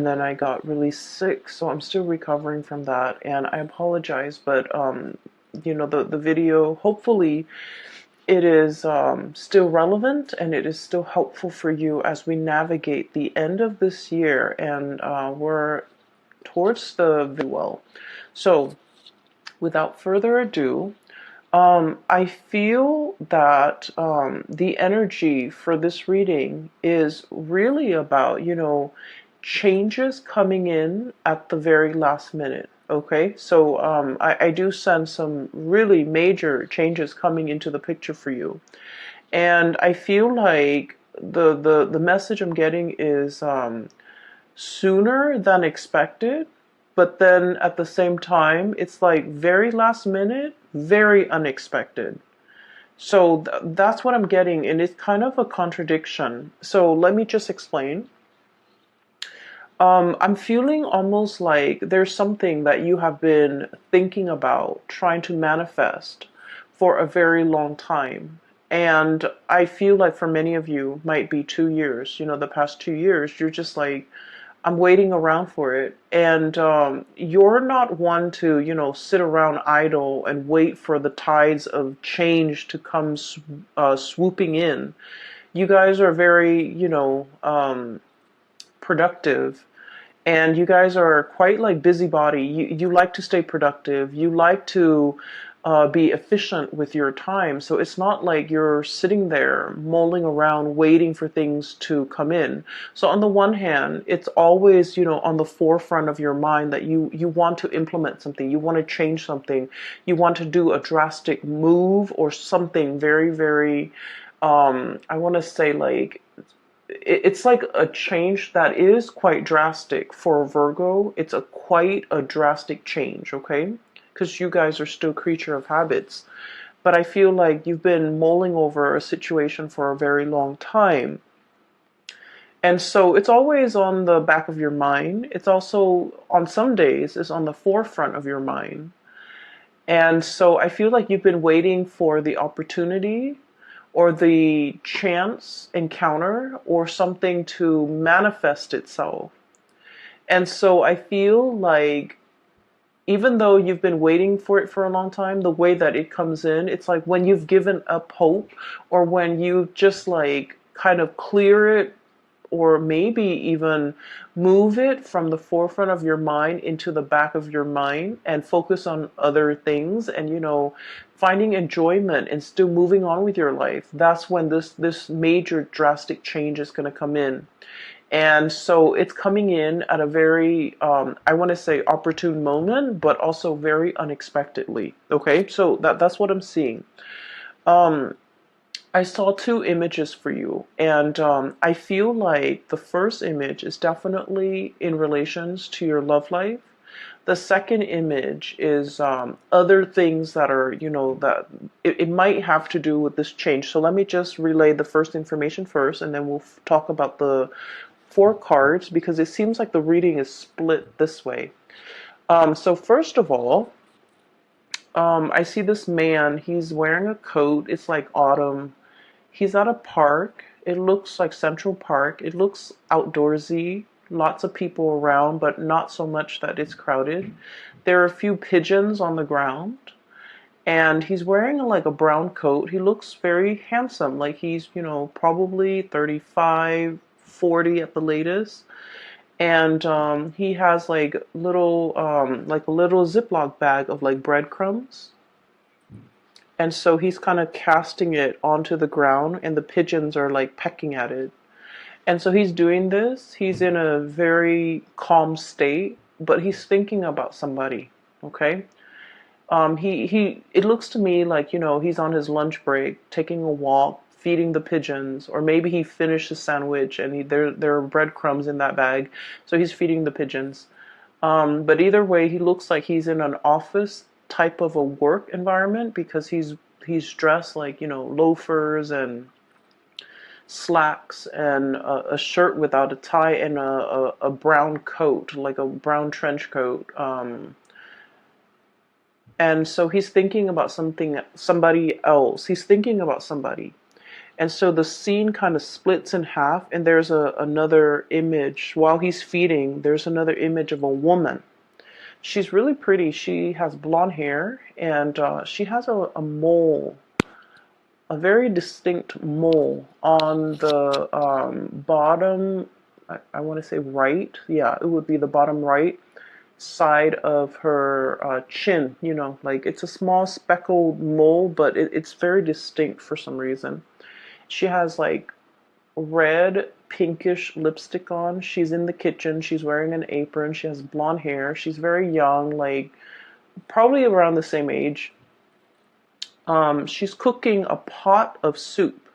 and then I got really sick, so I'm still recovering from that, and I apologize, but you know, the video, hopefully it is still relevant and it is still helpful for you as we navigate the end of this year, and we're towards the well. So without further ado, I feel that the energy for this reading is really about, you know, changes coming in at the very last minute. Okay, so I do sense some really major changes coming into the picture for you, and I feel like the message I'm getting is sooner than expected, but then at the same time, it's like very last minute, very unexpected. So that's what I'm getting, and it's kind of a contradiction. So let me just explain. I'm feeling almost like there's something that you have been thinking about, trying to manifest for a very long time. And I feel like for many of you, might be 2 years, you know, the past 2 years, you're just like, I'm waiting around for it. And you're not one to, you know, sit around idle and wait for the tides of change to come swooping in. You guys are very, you know, productive, and you guys are quite like busybody. You like to stay productive. You like to be efficient with your time. So it's not like you're sitting there mulling around waiting for things to come in. So on the one hand, it's always, you know, on the forefront of your mind that you want to implement something, you want to change something, you want to do a drastic move or something very, very, I want to say like, it's like a change that is quite drastic for Virgo. It's a quite a drastic change, okay? Because you guys are still creature of habits. But I feel like you've been mulling over a situation for a very long time. And so it's always on the back of your mind. It's also, on some days, is on the forefront of your mind. And so I feel like you've been waiting for the opportunity or the chance encounter or something to manifest itself. And so I feel like even though you've been waiting for it for a long time, the way that it comes in, it's like when you've given up hope, or when you just like kind of clear it, or maybe even move it from the forefront of your mind into the back of your mind and focus on other things, and, you know, finding enjoyment and still moving on with your life. That's when this major drastic change is going to come in. And so it's coming in at a very, I want to say opportune moment, but also very unexpectedly. Okay, so that's what I'm seeing. Um, I saw two images for you, and I feel like the first image is definitely in relations to your love life. The second image is other things that are, you know, that it might have to do with this change. So let me just relay the first information first, and then we'll talk about the four cards, because it seems like the reading is split this way. So first of all, I see this man. He's wearing a coat. It's like autumn. He's at a park. It looks like Central Park. It looks outdoorsy. Lots of people around, but not so much that it's crowded. There are a few pigeons on the ground. And he's wearing like a brown coat. He looks very handsome. Like he's, you know, probably 35, 40 at the latest. And he has like a little Ziploc bag of like breadcrumbs. And so he's kind of casting it onto the ground, and the pigeons are like pecking at it. And so he's doing this. He's in a very calm state, but he's thinking about somebody. Okay. It looks to me like, you know, he's on his lunch break, taking a walk, feeding the pigeons, or maybe he finished his sandwich and there are breadcrumbs in that bag, so he's feeding the pigeons. But either way, he looks like he's in an office type of a work environment, because he's dressed like, you know, loafers and slacks and a shirt without a tie, and a brown coat, like a brown trench coat. And so he's thinking about somebody else. He's thinking about somebody. And so the scene kind of splits in half, and there's another image. While he's feeding, there's another image of a woman. She's really pretty. She has blonde hair, and she has a mole, a very distinct mole on the bottom, I want to say right. Yeah, it would be the bottom right side of her chin. You know, like it's a small speckled mole, but it's very distinct for some reason. She has like red pinkish lipstick on. She's in the kitchen. She's wearing an apron. She has blonde hair. She's very young, like probably around the same age. She's cooking a pot of soup.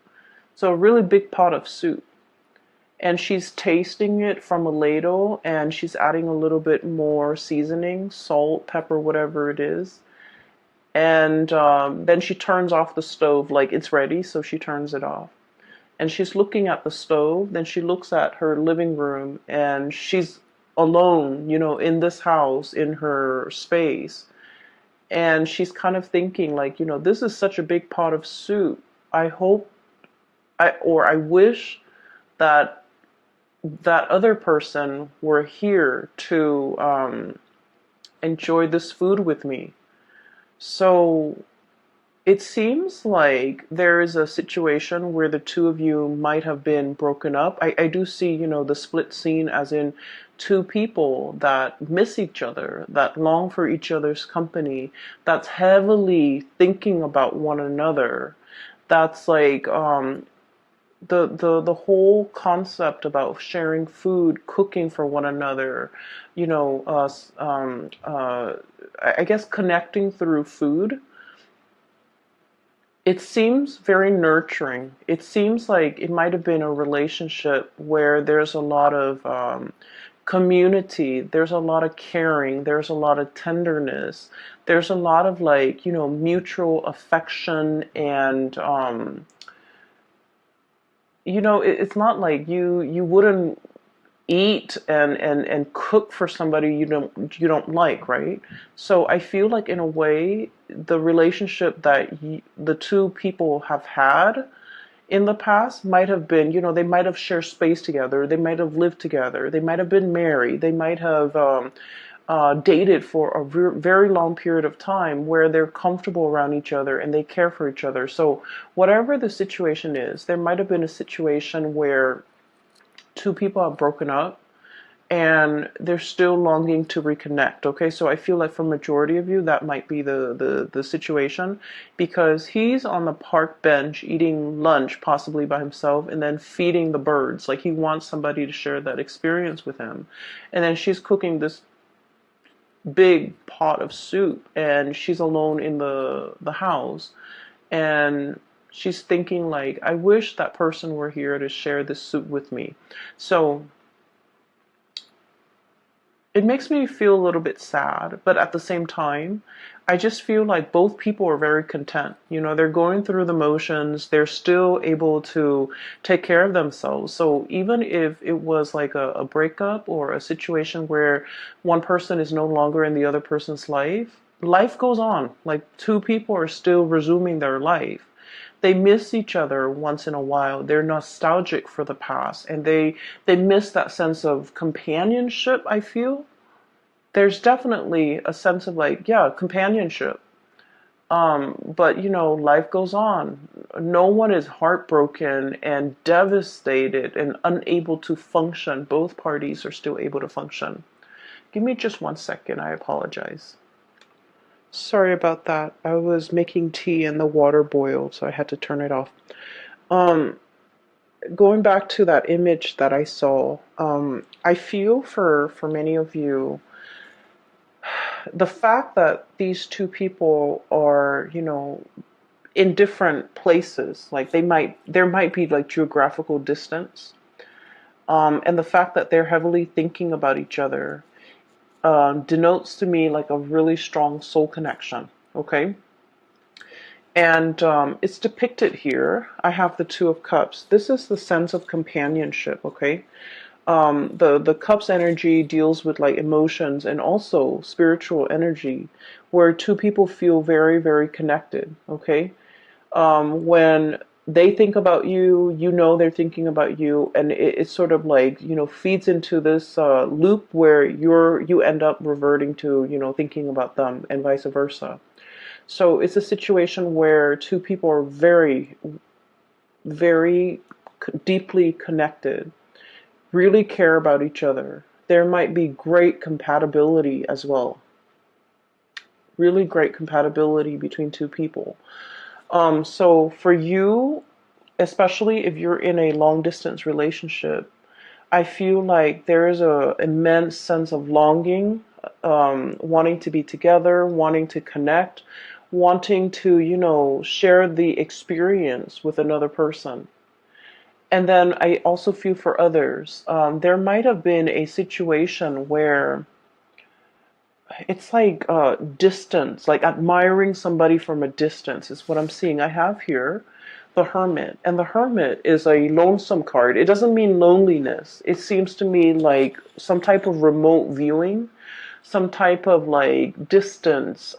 So a really big pot of soup. And she's tasting it from a ladle, and she's adding a little bit more seasoning, salt, pepper, whatever it is. And then she turns off the stove, like it's ready, so she turns it off. And she's looking at the stove, then she looks at her living room, and she's alone, you know, in this house, in her space. And she's kind of thinking like, you know, this is such a big pot of soup. I hope I wish that that other person were here to enjoy this food with me. So it seems like there is a situation where the two of you might have been broken up. I do see, you know, the split scene as in two people that miss each other, that long for each other's company, that's heavily thinking about one another. That's like the whole concept about sharing food, cooking for one another, you know, I guess connecting through food. It seems very nurturing. It seems like it might have been a relationship where there's a lot of community, there's a lot of caring, there's a lot of tenderness, there's a lot of like, you know, mutual affection and you know, it's not like you wouldn't eat and cook for somebody you don't like, right? So I feel like in a way the relationship that the two people have had in the past might have been, you know, they might have shared space together, they might have lived together, they might have been married, they might have dated for a very long period of time where they're comfortable around each other and they care for each other. So whatever the situation is, there might have been a situation where two people have broken up and they're still longing to reconnect. Okay, so I feel like for majority of you that might be the situation, because he's on the park bench eating lunch possibly by himself and then feeding the birds, like he wants somebody to share that experience with him. And then she's cooking this big pot of soup and she's alone in the house, and she's thinking like, I wish that person were here to share this soup with me. So it makes me feel a little bit sad, but at the same time, I just feel like both people are very content. You know, they're going through the motions, they're still able to take care of themselves. So even if it was like a breakup or a situation where one person is no longer in the other person's life, life goes on. Like two people are still resuming their life. They miss each other once in a while. They're nostalgic for the past, and they miss that sense of companionship. I feel there's definitely a sense of like, yeah, companionship. But you know, life goes on. No one is heartbroken and devastated and unable to function. Both parties are still able to function. Give me just 1 second. I apologize. Sorry about that. I was making tea and the water boiled, so I had to turn it off. Um, Going back to that image that I saw, I feel for many of you, the fact that these two people are, you know, in different places, like there might be like geographical distance, and the fact that they're heavily thinking about each other denotes to me like a really strong soul connection. Okay. And it's depicted here. I have the Two of Cups. This is the sense of companionship, okay? The Cups energy deals with like emotions and also spiritual energy, where two people feel very, very connected, okay? When They think about you, you know they're thinking about you, and it's sort of like, feeds into this loop where you end up reverting to, thinking about them and vice versa. So it's a situation where two people are very, very deeply connected, really care about each other. There might be great compatibility as well. Really great compatibility between two people. So for you, especially if you're in a long distance relationship, I feel like there is a immense sense of longing, wanting to be together, wanting to connect, wanting to, share the experience with another person. And then I also feel for others, there might have been a situation where it's like distance, like admiring somebody from a distance is what I'm seeing. I have here the Hermit, and the Hermit is a lonesome card. It doesn't mean loneliness. It seems to me like some type of remote viewing, some type of like distance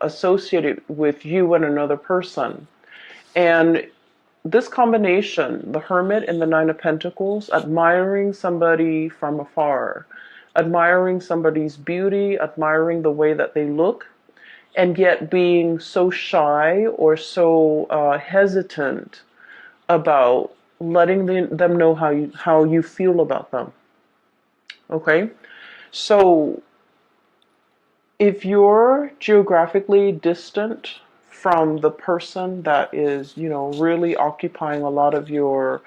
associated with you and another person. And this combination, the Hermit and the Nine of Pentacles, admiring somebody from afar, admiring somebody's beauty, admiring the way that they look, and yet being so shy or so hesitant about letting them know how you feel about them. Okay? So if you're geographically distant from the person that is, really occupying a lot of your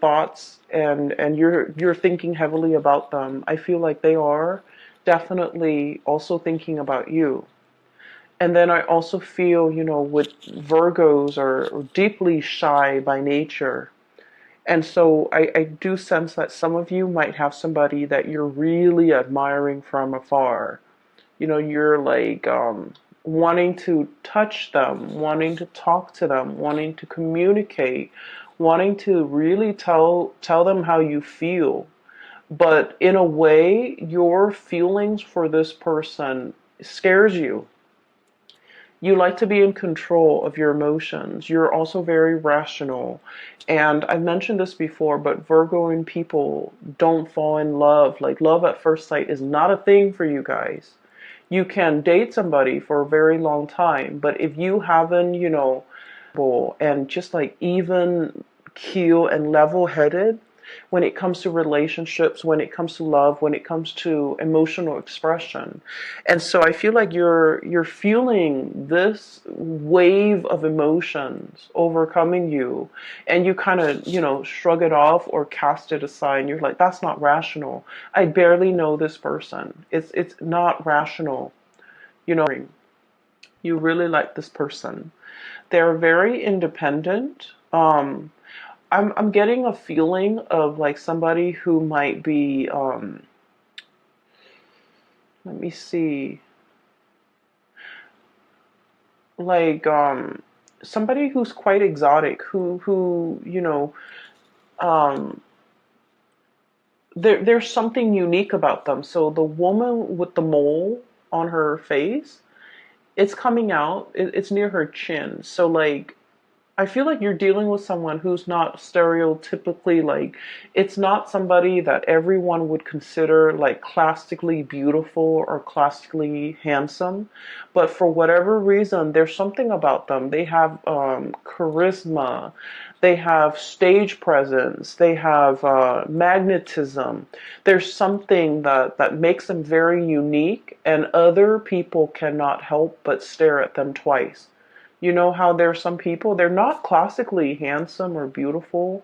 thoughts, and you're thinking heavily about them, I feel like they are definitely also thinking about you. And then I also feel, with Virgos are deeply shy by nature. And so I do sense that some of you might have somebody that you're really admiring from afar. You're like wanting to touch them, wanting to talk to them, wanting to communicate, wanting to really tell them how you feel. But in a way, your feelings for this person scares you. You like to be in control of your emotions. You're also very rational. And I've mentioned this before, but Virgo people don't fall in love. Like, love at first sight is not a thing for you guys. You can date somebody for a very long time, but if you haven't, and just like even keel and level headed when it comes to relationships, when it comes to love, when it comes to emotional expression. And so I feel like you're feeling this wave of emotions overcoming you, and you kind of, shrug it off or cast it aside. And you're like, that's not rational. I barely know this person. It's not rational. You really like this person. They're very independent. I'm getting a feeling of like somebody who might be let me see, like somebody who's quite exotic, who um there's something unique about them. So the woman with the mole on her face, it's coming out, it's near her chin. So like I feel like you're dealing with someone who's not stereotypically like, it's not somebody that everyone would consider like classically beautiful or classically handsome. But for whatever reason, there's something about them. They have charisma, they have stage presence, they have magnetism. There's something that makes them very unique, and other people cannot help but stare at them twice. You know how there's some people, they're not classically handsome or beautiful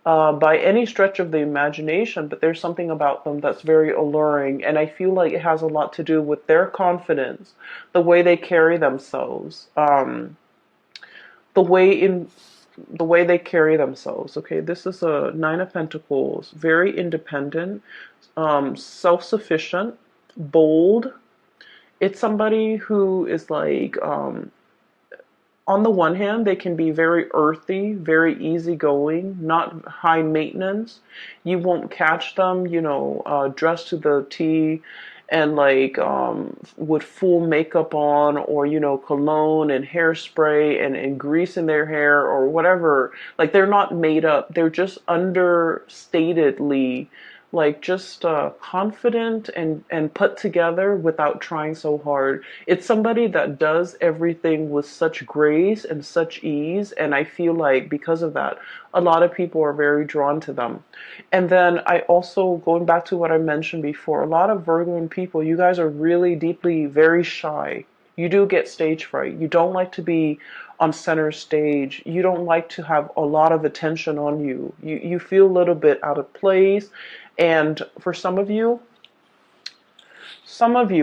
by any stretch of the imagination, but there's something about them that's very alluring. And I feel like it has a lot to do with their confidence, the way they carry themselves, the way in the way they carry themselves. Okay, this is a Nine of Pentacles, very independent, self-sufficient, bold. It's somebody who is like on the one hand, they can be very earthy, very easygoing, not high maintenance. You won't catch them, dressed to the T and like with full makeup on, or cologne and hairspray and grease in their hair or whatever. Like they're not made up, they're just understatedly like just confident and put together without trying so hard. It's somebody that does everything with such grace and such ease, and I feel like because of that, a lot of people are very drawn to them. And then I also, going back to what I mentioned before, a lot of Virgo people, you guys are really deeply very shy. You do get stage fright. You don't like to be on center stage. You don't like to have a lot of attention on you. You feel a little bit out of place. And for some of you,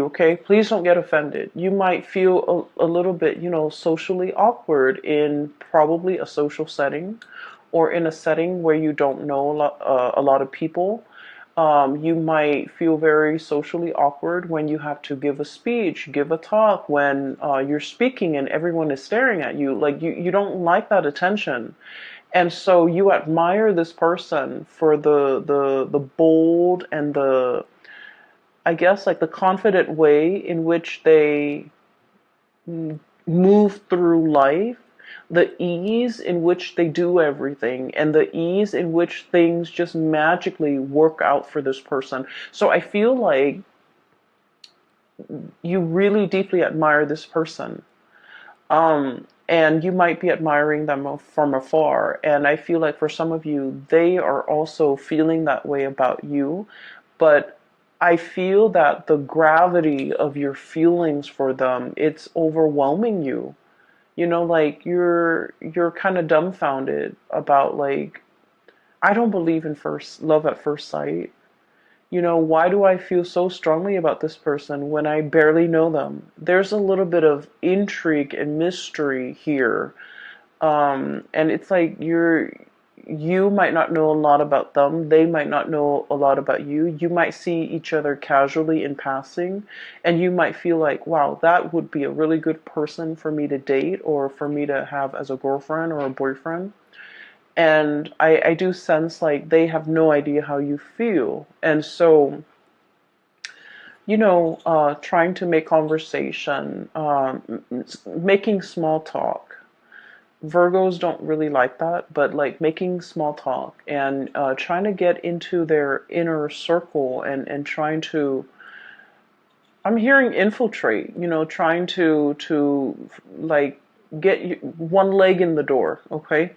okay, please don't get offended. You might feel a little bit, socially awkward in probably a social setting, or in a setting where you don't know a lot of people. You might feel very socially awkward when you have to give a speech, give a talk, when you're speaking and everyone is staring at you. Like you don't like that attention. And so you admire this person for the bold and the, I guess, like the confident way in which they move through life, the ease in which they do everything, and the ease in which things just magically work out for this person. So I feel like you really deeply admire this person. And you might be admiring them from afar. And I feel like for some of you, they are also feeling that way about you. But I feel that the gravity of your feelings for them, it's overwhelming you. Like you're kind of dumbfounded about, like, I don't believe in first love at first sight. Why do I feel so strongly about this person when I barely know them? There's a little bit of intrigue and mystery here. And it's like you might not know a lot about them. They might not know a lot about you. You might see each other casually in passing, and you might feel like, wow, that would be a really good person for me to date or for me to have as a girlfriend or a boyfriend. And I do sense like they have no idea how you feel. And so, trying to make conversation, making small talk. Virgos don't really like that, but like making small talk and trying to get into their inner circle and trying to, I'm hearing infiltrate, trying to like get one leg in the door, okay?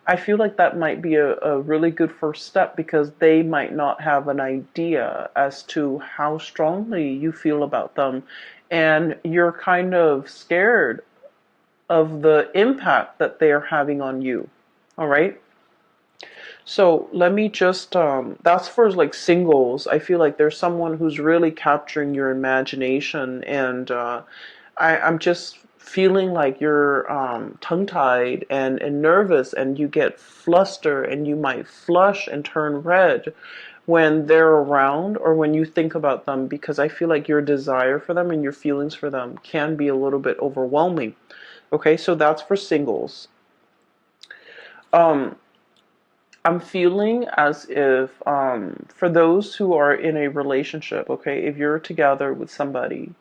I feel like that might be a really good first step, because they might not have an idea as to how strongly you feel about them. And you're kind of scared of the impact that they are having on you. All right. So let me just, that's for like singles. I feel like there's someone who's really capturing your imagination, and I'm just feeling like you're tongue-tied and nervous, and you get flustered, and you might flush and turn red when they're around or when you think about them, because I feel like your desire for them and your feelings for them can be a little bit overwhelming. Okay, so that's for singles. Um, I'm feeling as if, for those who are in a relationship, okay, if you're together with somebody,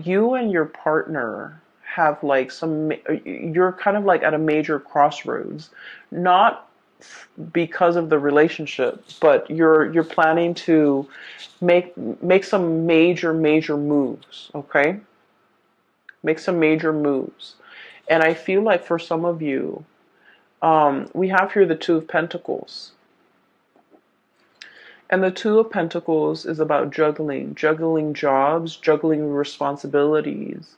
you and your partner have like you're kind of like at a major crossroads, not because of the relationship, but you're planning to make some major moves, okay? Make some major moves. And I feel like for some of you, we have here the Two of Pentacles. And the Two of Pentacles is about juggling jobs, juggling responsibilities,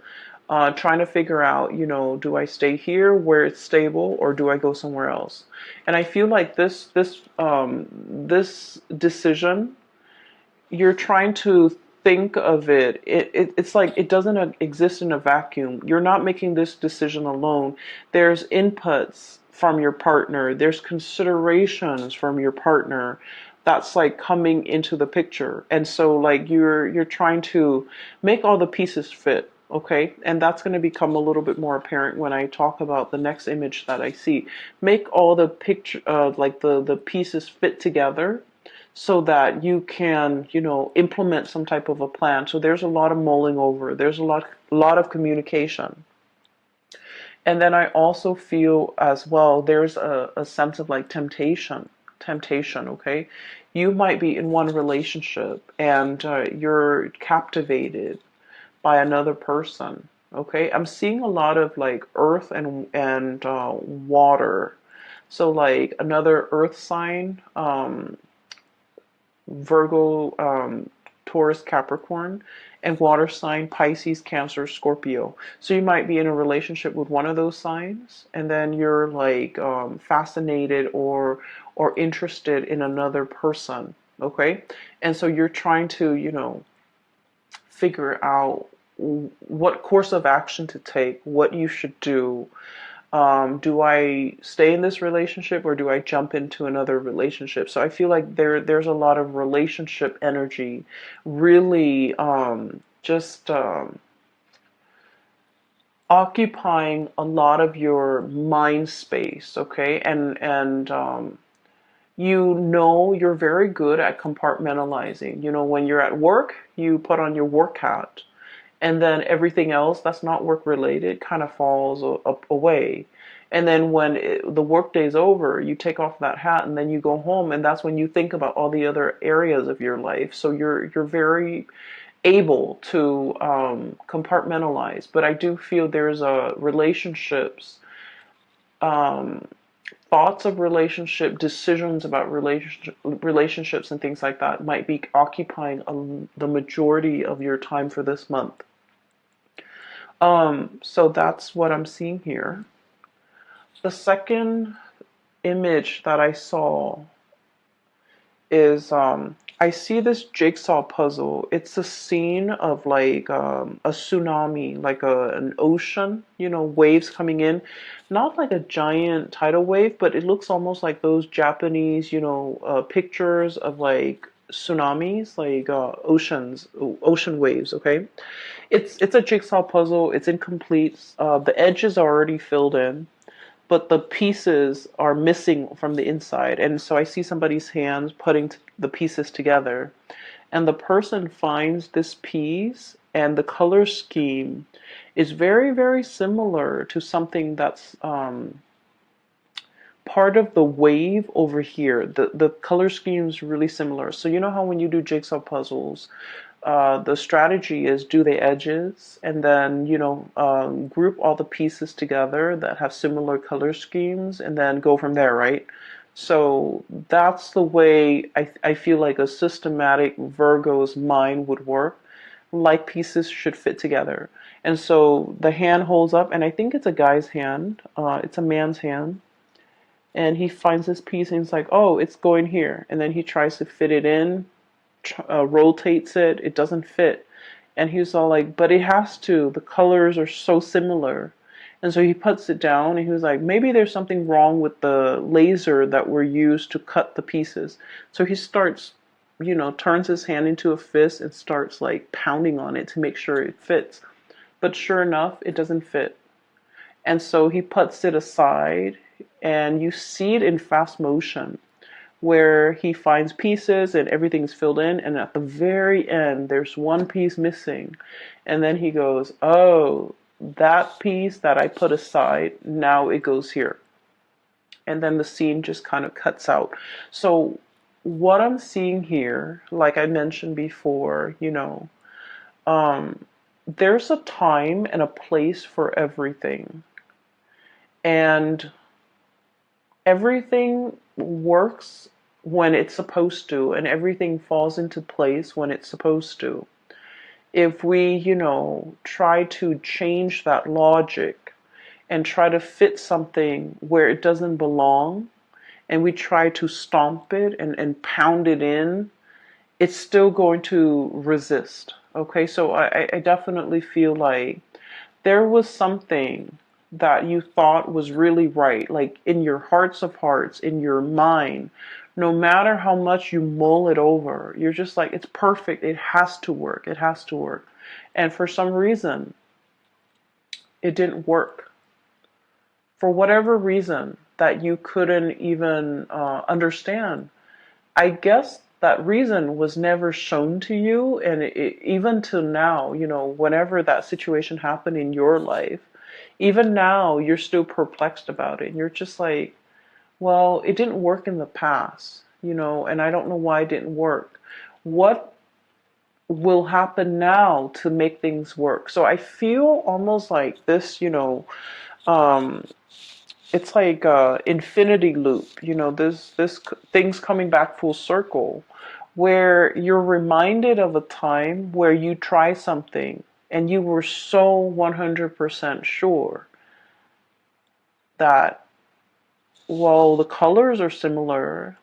trying to figure out, do I stay here where it's stable, or do I go somewhere else? And I feel like this decision, you're trying to think of it's like it doesn't exist in a vacuum. You're not making this decision alone. There's inputs from your partner. There's considerations from your partner that's like coming into the picture. And so like you're trying to make all the pieces fit. Okay, and that's going to become a little bit more apparent when I talk about the next image that I see. Make all the picture, like the pieces fit together, so that you can, implement some type of a plan. So there's a lot of mulling over. There's a lot of communication. And then I also feel as well, there's a sense of like temptation, okay? You might be in one relationship and you're captivated by another person, okay? I'm seeing a lot of like earth and water. So like another earth sign, Virgo, Taurus, Capricorn, and water sign Pisces, Cancer, Scorpio. So you might be in a relationship with one of those signs, and then you're like fascinated or interested in another person. Okay, and so you're trying to figure out what course of action to take, what you should do. Do I stay in this relationship or do I jump into another relationship? So I feel like there's a lot of relationship energy, really just occupying a lot of your mind space. Okay, and you're very good at compartmentalizing. When you're at work, you put on your work hat, and then everything else that's not work related kind of falls away. And then when the work day's over, you take off that hat and then you go home, and that's when you think about all the other areas of your life. So you're very able to compartmentalize. But I do feel there's relationships, um, thoughts of relationship, decisions about relationships and things like that might be occupying the majority of your time for this month. So that's what I'm seeing here. The second image that I saw is I see this jigsaw puzzle. It's a scene of like a tsunami, like an ocean, waves coming in. Not like a giant tidal wave, but it looks almost like those Japanese, pictures of like tsunamis, like ocean waves, okay? It's a jigsaw puzzle. It's incomplete. The edges are already filled in, but the pieces are missing from the inside. And so I see somebody's hands putting the pieces together. And the person finds this piece, and the color scheme is very, very similar to something that's part of the wave over here. The color scheme is really similar. So you know how when you do jigsaw puzzles, the strategy is do the edges and then group all the pieces together that have similar color schemes and then go from there, right? So that's the way I feel like a systematic Virgo's mind would work. Like pieces should fit together. And so the hand holds up, and I think it's a guy's hand. It's a man's hand. And he finds this piece and he's like, oh, it's going here. And then he tries to fit it in, rotates it, it doesn't fit. And he was all like, but it has to. The colors are so similar. And so he puts it down and he was like, maybe there's something wrong with the laser that were used to cut the pieces. So he starts, turns his hand into a fist and starts like pounding on it to make sure it fits. But sure enough, it doesn't fit. And so he puts it aside, and you see it in fast motion where he finds pieces and everything's filled in, and at the very end there's one piece missing, and then he goes, oh, that piece that I put aside, now it goes here. And then the scene just kind of cuts out. So what I'm seeing here, like I mentioned before, there's a time and a place for everything, and everything works when it's supposed to, and everything falls into place when it's supposed to. If we, try to change that logic and try to fit something where it doesn't belong, and we try to stomp it and pound it in, it's still going to resist. Okay, so I definitely feel like there was something that you thought was really right, like in your hearts of hearts, in your mind, no matter how much you mull it over, you're just like, it's perfect, it has to work, it has to work. And for some reason, it didn't work. For whatever reason that you couldn't even understand. I guess that reason was never shown to you. And even till now, whenever that situation happened in your life, even now, you're still perplexed about it. And you're just like, well, it didn't work in the past, and I don't know why it didn't work. What will happen now to make things work? So I feel almost like this, um, it's like a infinity loop, this things coming back full circle, where you're reminded of a time where you try something and you were so 100% sure that, well, the colors are similar,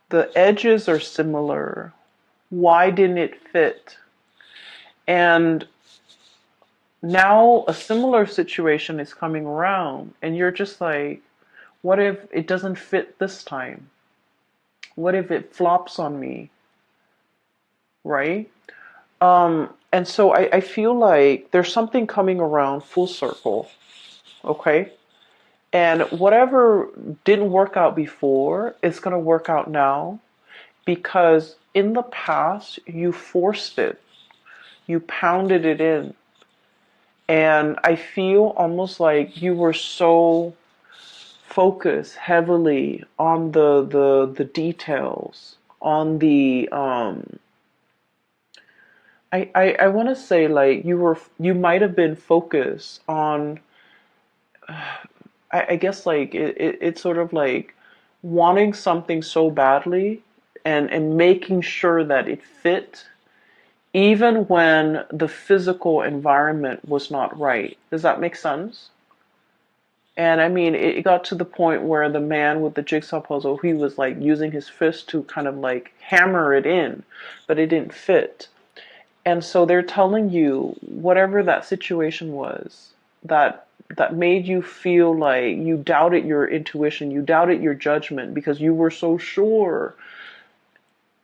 the edges are similar, why didn't it fit? And now a similar situation is coming around, and you're just like, what if it doesn't fit this time? What if it flops on me? Right? And so I feel like there's something coming around full circle. Okay? And whatever didn't work out before is going to work out now, because in the past you forced it, you pounded it in. And I feel almost like you were so focused heavily on the details, on the I want to say, like, you might have been focused on, I guess, like, it's sort of like wanting something so badly, and making sure that it fit even when the physical environment was not right. Does that make sense? And I mean, it got to the point where the man with the jigsaw puzzle, he was like using his fist to kind of like hammer it in, but it didn't fit. And so they're telling you, whatever that situation was, that made you feel like you doubted your intuition, you doubted your judgment because you were so sure.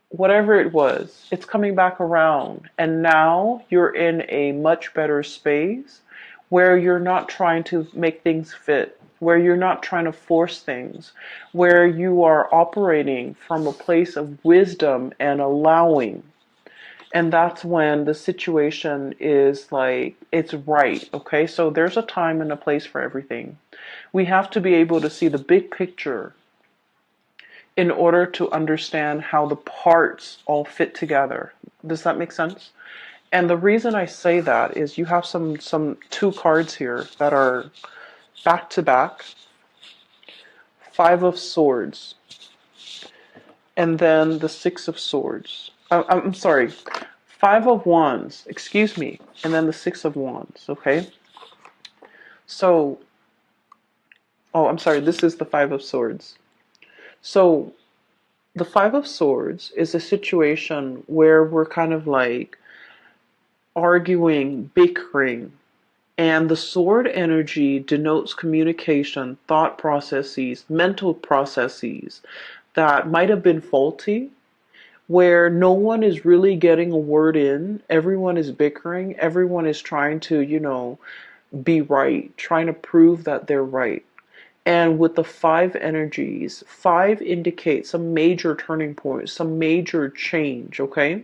Whatever it was, it's coming back around. And now you're in a much better space where you're not trying to make things fit, where you're not trying to force things, where you are operating from a place of wisdom and allowing. And that's when the situation is like, it's right. Okay, so there's a time and a place for everything. We have to be able to see the big picture in order to understand how the parts all fit together. Does that make sense? And the reason I say that is you have some two cards here that are back to back. Five of Swords, and then the Six of Swords. I'm sorry, Five of Wands, excuse me, and then the Six of Wands, okay? So, oh, I'm sorry, this is the Five of Swords. So, the Five of Swords is a situation where we're kind of like arguing, bickering, and the sword energy denotes communication, thought processes, mental processes that might have been faulty, where no one is really getting a word in. Everyone is bickering. Everyone is trying to, be right, trying to prove that they're right. And with the five energies, five indicates some major turning point, some major change, okay?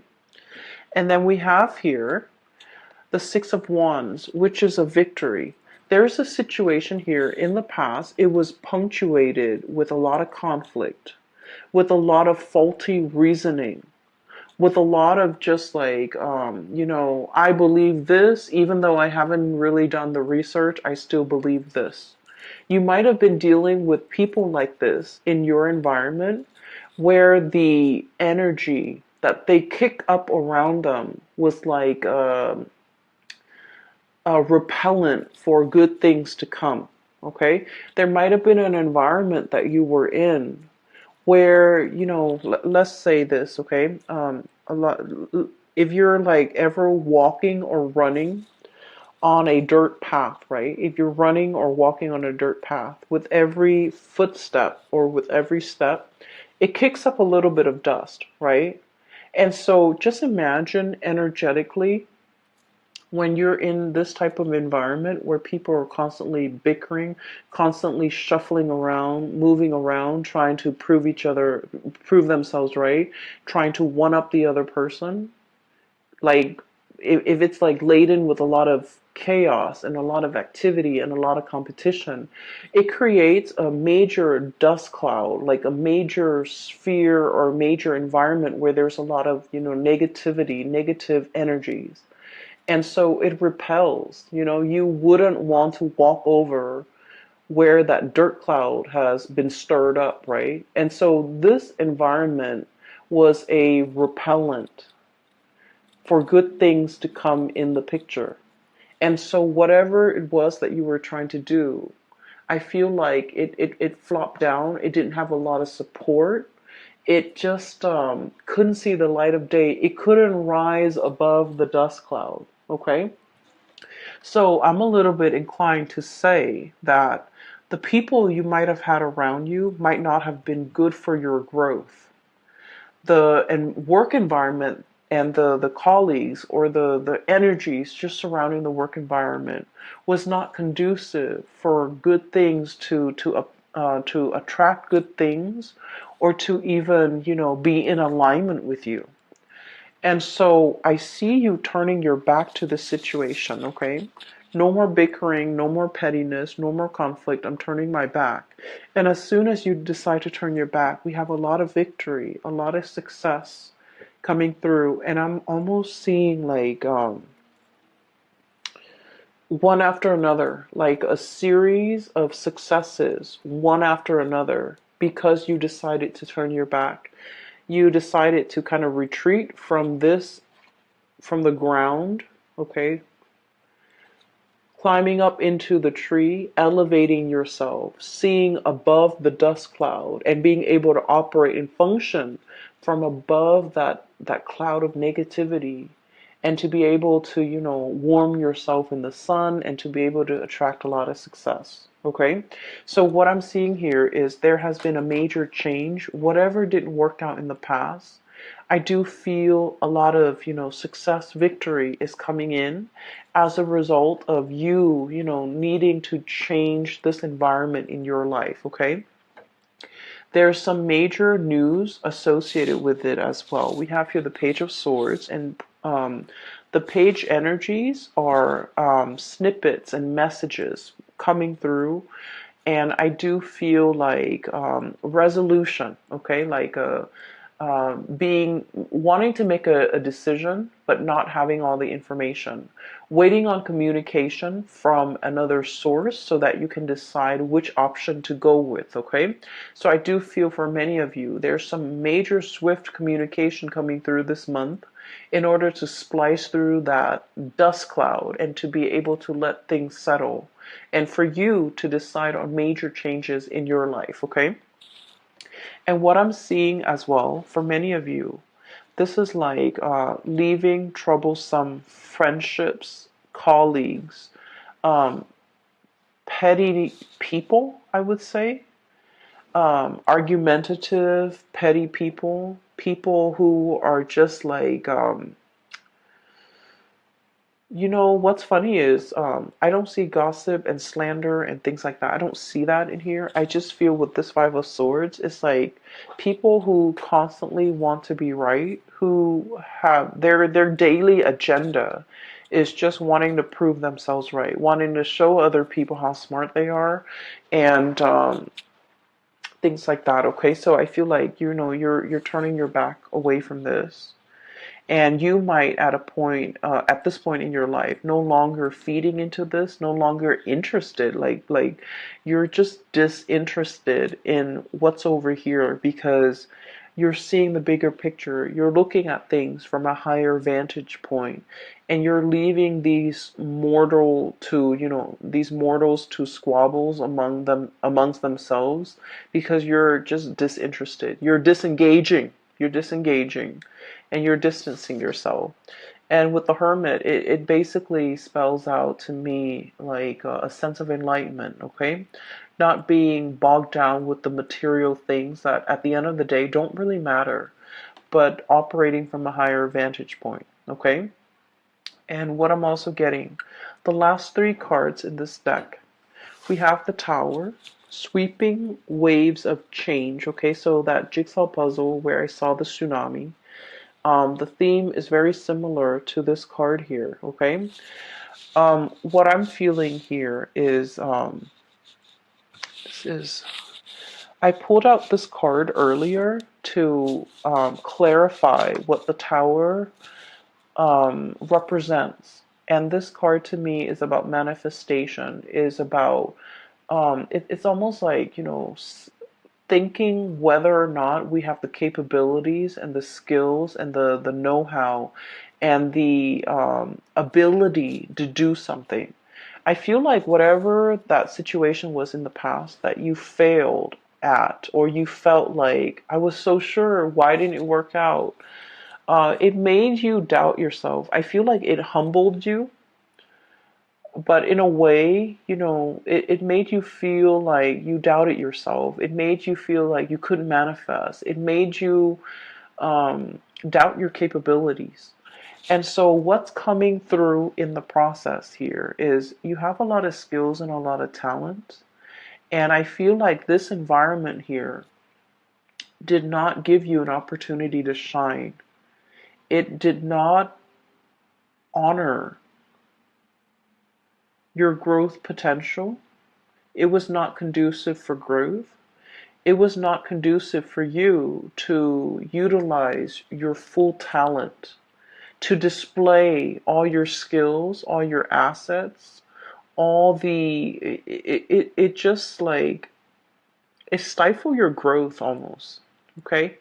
And then we have here the Six of Wands, which is a victory. There's a situation here in the past, it was punctuated with a lot of conflict, with a lot of faulty reasoning, with a lot of just like, I believe this, even though I haven't really done the research, I still believe this. You might have been dealing with people like this in your environment, where the energy that they kick up around them was like a repellent for good things to come. Okay? There might have been an environment that you were in where, let's say this, okay? A lot, if you're like ever walking or running on a dirt path, right? If you're running or walking on a dirt path, with every footstep or with every step, it kicks up a little bit of dust, right? And so just imagine energetically when you're in this type of environment where people are constantly bickering, constantly shuffling around, moving around, trying to prove themselves right, trying to one up the other person, like if it's like laden with a lot of chaos and a lot of activity and a lot of competition, it creates a major dust cloud, like a major sphere or major environment where there's a lot of, negativity, negative energies. And so it repels. You wouldn't want to walk over where that dirt cloud has been stirred up, right? And so this environment was a repellent for good things to come in the picture. And so whatever it was that you were trying to do, I feel like it flopped down. It didn't have a lot of support. It just couldn't see the light of day. It couldn't rise above the dust cloud. Okay? So I'm a little bit inclined to say that the people you might have had around you might not have been good for your growth. The and work environment and the colleagues or the energies just surrounding the work environment was not conducive for good things to attract good things or to even be in alignment with you. And so I see you turning your back to the situation, okay? No more bickering, no more pettiness, no more conflict. I'm turning my back. And as soon as you decide to turn your back, we have a lot of victory, a lot of success coming through. And I'm almost seeing like one after another, like a series of successes, one after another, because you decided to turn your back. You decided to kind of retreat from from the ground, okay? Climbing up into the tree, elevating yourself, seeing above the dust cloud, and being able to operate and function from above that cloud of negativity, and to be able to, warm yourself in the sun and to be able to attract a lot of success. Okay? So what I'm seeing here is there has been a major change. Whatever didn't work out in the past, I do feel a lot of, success, victory is coming in as a result of you, needing to change this environment in your life, okay? There's some major news associated with it as well. We have here the Page of Swords, and the page energies are snippets and messages coming through. And I do feel like resolution, okay, like being wanting to make a decision but not having all the information, waiting on communication from another source so that you can decide which option to go with. Okay, so I do feel for many of you there's some major swift communication coming through this month in order to splice through that dust cloud and to be able to let things settle and for you to decide on major changes in your life. Okay, and what I'm seeing as well for many of you, this is like leaving troublesome friendships, colleagues, um, petty people, I would say, argumentative, petty people, people who are just like, what's funny is I don't see gossip and slander and things like that. I don't see that in here. I just feel with this Five of Swords, it's like people who constantly want to be right, who have their daily agenda is just wanting to prove themselves right, wanting to show other people how smart they are, and things like that. Okay, so I feel like you're turning your back away from this. And you might at this point in your life, no longer feeding into this, no longer interested, like you're just disinterested in what's over here because you're seeing the bigger picture. You're looking at things from a higher vantage point, and you're leaving these mortals to squabbles amongst themselves because you're just disinterested. You're disengaging and you're distancing yourself. And with the Hermit, it basically spells out to me like a sense of enlightenment, okay? Not being bogged down with the material things that at the end of the day don't really matter, but operating from a higher vantage point, okay? And what I'm also getting, the last three cards in this deck, we have the Tower, sweeping waves of change. Okay, so that jigsaw puzzle where I saw the tsunami, the theme is very similar to this card here. Okay, what I'm feeling here is this is I pulled out this card earlier to clarify what the Tower represents. And this card to me is about manifestation, is about, it's almost like, thinking whether or not we have the capabilities and the skills and the know-how and the ability to do something. I feel like whatever that situation was in the past that you failed at, or you felt like, I was so sure, why didn't it work out? It made you doubt yourself. I feel like it humbled you, but in a way, it made you feel like you doubted yourself. It made you feel like you couldn't manifest. It made you doubt your capabilities. And so, what's coming through in the process here is you have a lot of skills and a lot of talent. And I feel like this environment here did not give you an opportunity to shine. It did not honor your growth potential. It was not conducive for growth. It was not conducive for you to utilize your full talent, to display all your skills, all your assets, all it just like, it stifled your growth almost. Okay?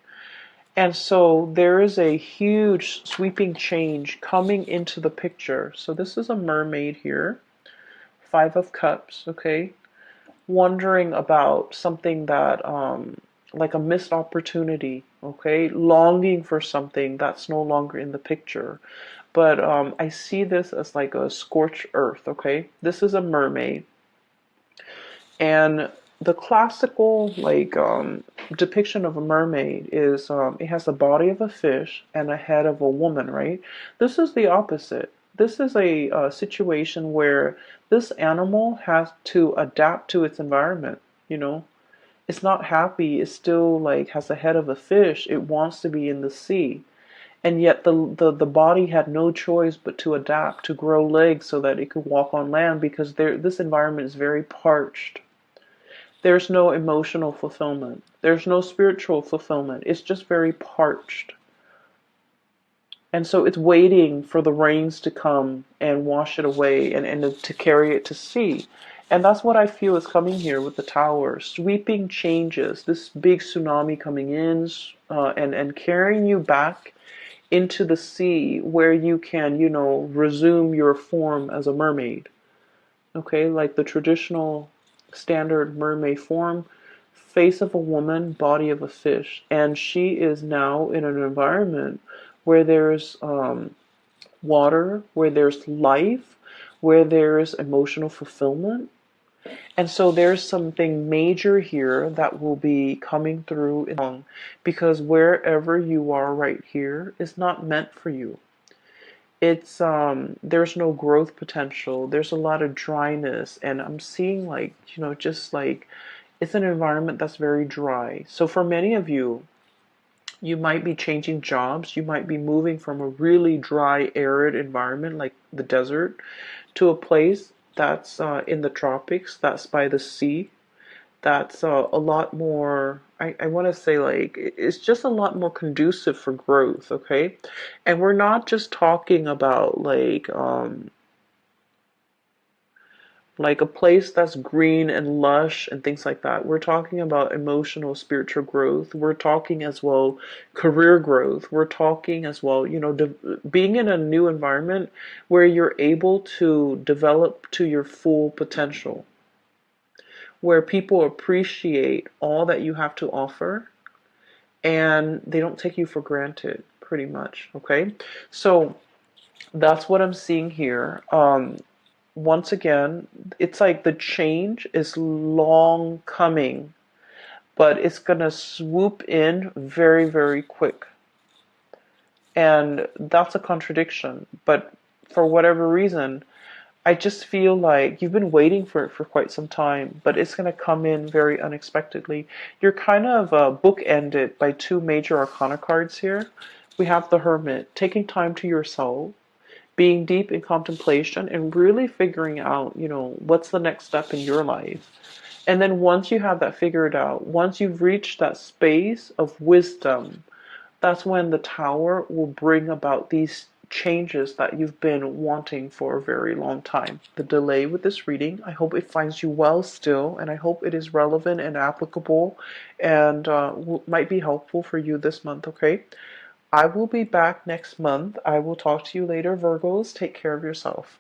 And so there is a huge sweeping change coming into the picture. So this is a mermaid here, Five of Cups, okay? Wondering about something that, like a missed opportunity, okay? Longing for something that's no longer in the picture. But I see this as like a scorched earth, okay? This is a mermaid. And the classical like depiction of a mermaid is it has the body of a fish and a head of a woman, right? This is the opposite. This is a situation where this animal has to adapt to its environment. You know, it's not happy. It still like has the head of a fish. It wants to be in the sea, and yet the body had no choice but to adapt, to grow legs so that it could walk on land, because this environment is very parched. There's no emotional fulfillment. There's no spiritual fulfillment. It's just very parched. And so it's waiting for the rains to come and wash it away, and to carry it to sea. And that's what I feel is coming here with the Tower. Sweeping changes, this big tsunami coming in, and carrying you back into the sea where you can, resume your form as a mermaid. Okay, like the traditional standard mermaid form, face of a woman, body of a fish. And she is now in an environment where there's water, where there's life, where there's emotional fulfillment. And so there's something major here that will be coming through because wherever you are right here is not meant for you. It's there's no growth potential. There's a lot of dryness, and I'm seeing like, just like it's an environment that's very dry. So for many of you, you might be changing jobs. You might be moving from a really dry, arid environment like the desert to a place that's in the tropics, that's by the sea, that's a lot more, I want to say, like, it's just a lot more conducive for growth, okay? And we're not just talking about like a place that's green and lush and things like that. We're talking about emotional, spiritual growth. We're talking as well career growth. We're talking as well, being in a new environment where you're able to develop to your full potential, where people appreciate all that you have to offer and they don't take you for granted, pretty much. Okay, so that's what I'm seeing here. Once again, it's like the change is long coming, but it's gonna swoop in very, very quick. And that's a contradiction. But for whatever reason, I just feel like you've been waiting for it for quite some time, but it's going to come in very unexpectedly. You're kind of bookended by two major arcana cards here. We have the Hermit, taking time to yourself, being deep in contemplation, and really figuring out, what's the next step in your life. And then once you have that figured out, once you've reached that space of wisdom, that's when the Tower will bring about these changes that you've been wanting for a very long time. The delay with this reading, I hope it finds you well still, and I hope it is relevant and applicable and might be helpful for you this month, okay? I will be back next month. I will talk to you later, Virgos. Take care of yourself.